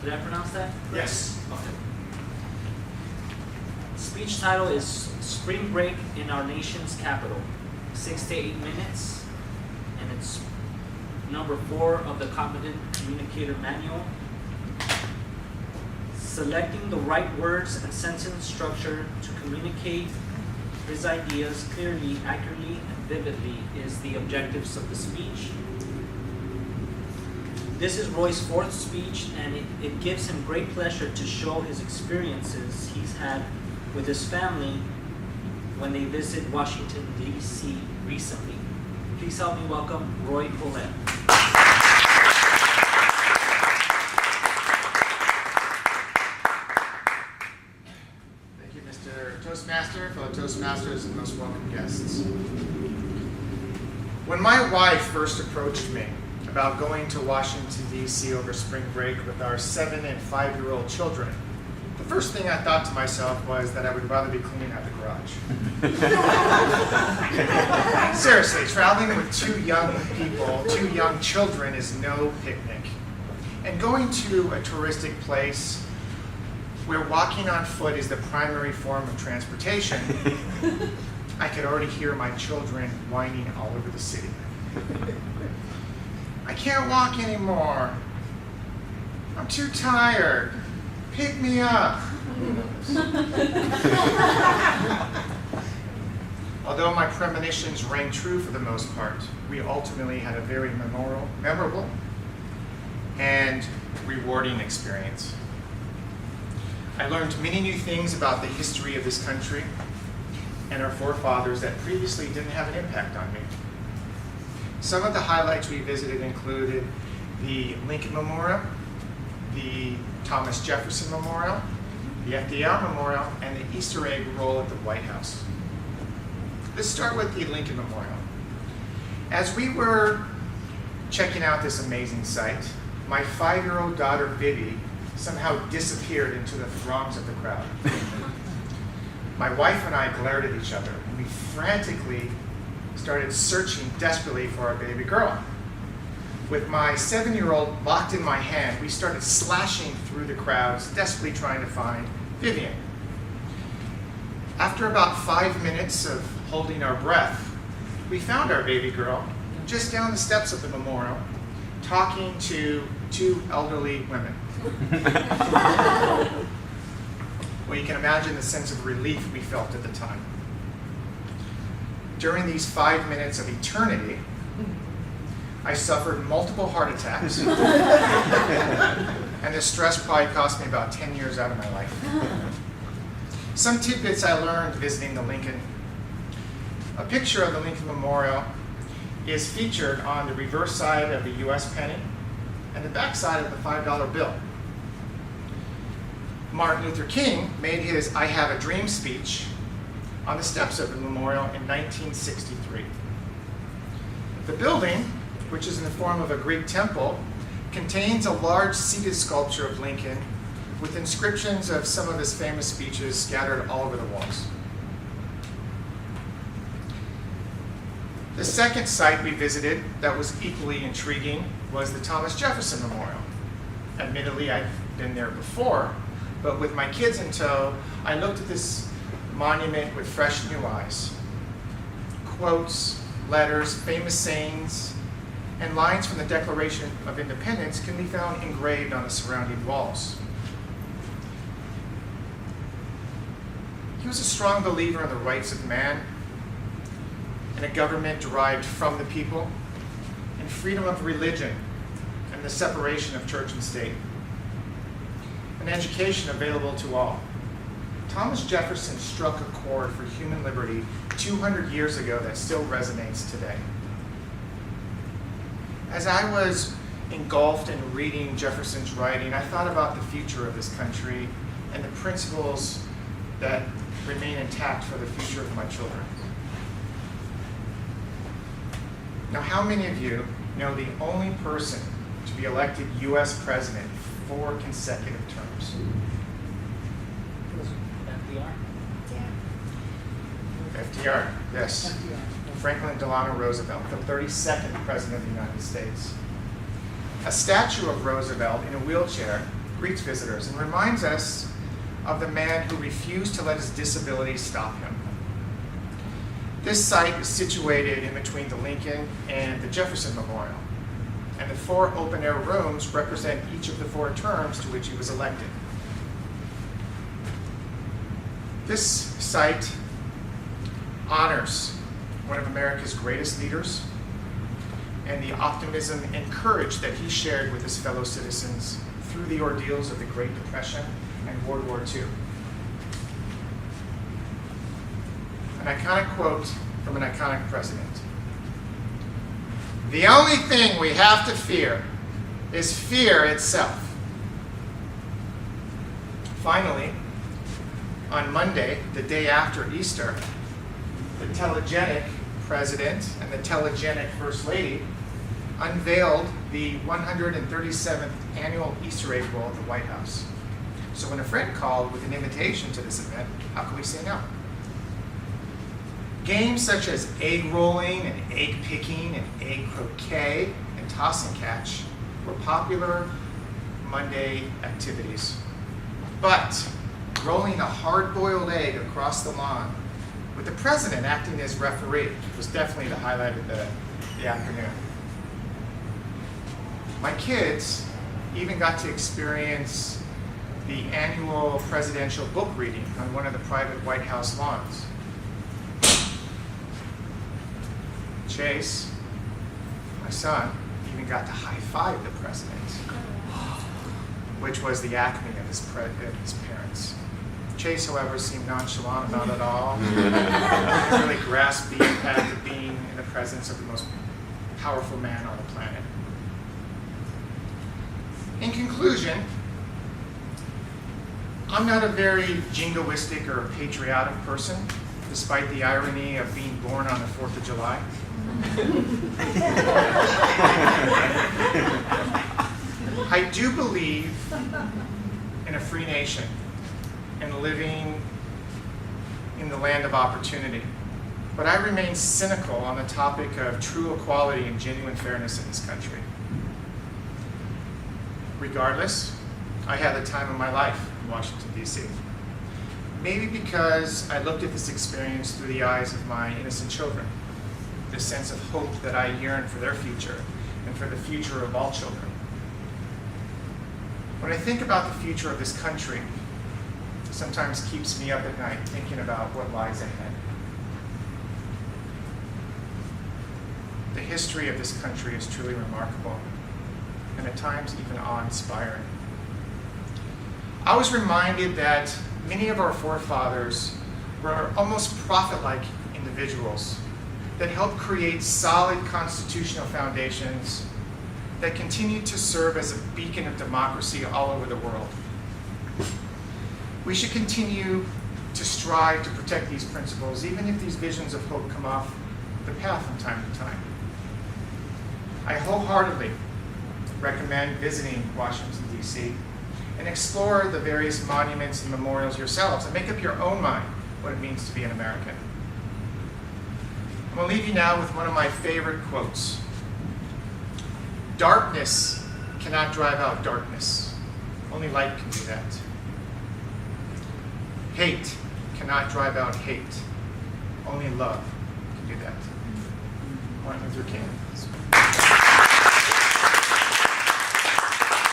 Did I pronounce that? Yes. Okay. Speech title is Spring Break in Our Nation's Capital. 6 to 8 minutes. And it's number 4 of the Competent Communicator Manual. Selecting the right words and sentence structure to communicate his ideas clearly, accurately, and vividly is the objectives of the speech. This is Roy's 4th speech, and it gives him great pleasure to show his experiences he's had with his family when they visit Washington, D.C. recently. Please help me welcome Roy Collette. Thank you, Mr. Toastmaster, fellow Toastmasters, and most welcome guests. When my wife first approached me about going to Washington, D.C. over spring break with our 7- and 5-year-old children, the first thing I thought to myself was that I would rather be cleaning out the garage. Seriously, traveling with 2 young people, 2 young children is no picnic. And going to a touristic place where walking on foot is the primary form of transportation, I could already hear my children whining all over the city. I can't walk anymore. I'm too tired. Pick me up. Although my premonitions rang true for the most part, we ultimately had a very memorable and rewarding experience. I learned many new things about the history of this country and our forefathers that previously didn't have an impact on me. Some of the highlights we visited included the Lincoln Memorial, the Thomas Jefferson Memorial, the FDR Memorial, and the Easter egg roll at the White House. Let's start with the Lincoln Memorial. As we were checking out this amazing site, my 5-year-old daughter, Vivi, somehow disappeared into the throngs of the crowd. My wife and I glared at each other, and we frantically started searching desperately for our baby girl. With my 7-year-old locked in my hand, we started slashing through the crowds, desperately trying to find Vivian. After about 5 minutes of holding our breath, we found our baby girl just down the steps of the memorial, talking to 2 elderly women. Well, you can imagine the sense of relief we felt at the time. During these 5 minutes of eternity, I suffered multiple heart attacks, and the stress probably cost me about 10 years out of my life. Some tidbits I learned visiting the Lincoln. A picture of the Lincoln Memorial is featured on the reverse side of the U.S. penny and the back side of the $5 bill. Martin Luther King made his I Have a Dream speech on the steps of the memorial in 1963. The building, which is in the form of a Greek temple, contains a large seated sculpture of Lincoln with inscriptions of some of his famous speeches scattered all over the walls. The second site we visited that was equally intriguing was the Thomas Jefferson Memorial. Admittedly, I've been there before, but with my kids in tow, I looked at this monument with fresh new eyes. Quotes, letters, famous sayings, and lines from the Declaration of Independence can be found engraved on the surrounding walls. He was a strong believer in the rights of man, in a government derived from the people, in freedom of religion, and the separation of church and state, an education available to all. Thomas Jefferson struck a chord for human liberty 200 years ago that still resonates today. As I was engulfed in reading Jefferson's writing, I thought about the future of this country and the principles that remain intact for the future of my children. Now, how many of you know the only person to be elected U.S. president 4 consecutive terms? FDR? FDR, yes. Franklin Delano Roosevelt, the 32nd president of the United States. A statue of Roosevelt in a wheelchair greets visitors and reminds us of the man who refused to let his disability stop him. This site is situated in between the Lincoln and the Jefferson Memorial, and the 4 open-air rooms represent each of the 4 terms to which he was elected. This site honors one of America's greatest leaders and the optimism and courage that he shared with his fellow citizens through the ordeals of the Great Depression and World War II. An iconic quote from an iconic president. "The only thing we have to fear is fear itself." Finally, on Monday, the day after Easter, the telegenic president and the telegenic First Lady unveiled the 137th annual Easter egg roll at the White House. So when a friend called with an invitation to this event, how could we say no? Games such as egg rolling and egg picking and egg croquet and toss and catch were popular Monday activities. But rolling a hard-boiled egg across the lawn with the president acting as referee was definitely the highlight of the afternoon. My kids even got to experience the annual presidential book reading on one of the private White House lawns. Chase, my son, even got to high-five the president, which was the acme of his parents. Chase, however, seemed nonchalant about it all. He didn't really grasp the impact of being in the presence of the most powerful man on the planet. In conclusion, I'm not a very jingoistic or patriotic person, despite the irony of being born on the 4th of July. I do believe in a free nation and living in the land of opportunity. But I remain cynical on the topic of true equality and genuine fairness in this country. Regardless, I had the time of my life in Washington, D.C. Maybe because I looked at this experience through the eyes of my innocent children, the sense of hope that I yearn for their future and for the future of all children. When I think about the future of this country, it sometimes keeps me up at night thinking about what lies ahead. The history of this country is truly remarkable, and at times even awe-inspiring. I was reminded that many of our forefathers were almost prophet-like individuals that helped create solid constitutional foundations that continue to serve as a beacon of democracy all over the world. We should continue to strive to protect these principles, even if these visions of hope come off the path from time to time. I wholeheartedly recommend visiting Washington, D.C. and explore the various monuments and memorials yourselves and make up your own mind what it means to be an American. I'm going to leave you now with one of my favorite quotes. "Darkness cannot drive out darkness. Only light can do that. Hate cannot drive out hate. Only love can do that." Martin Luther King.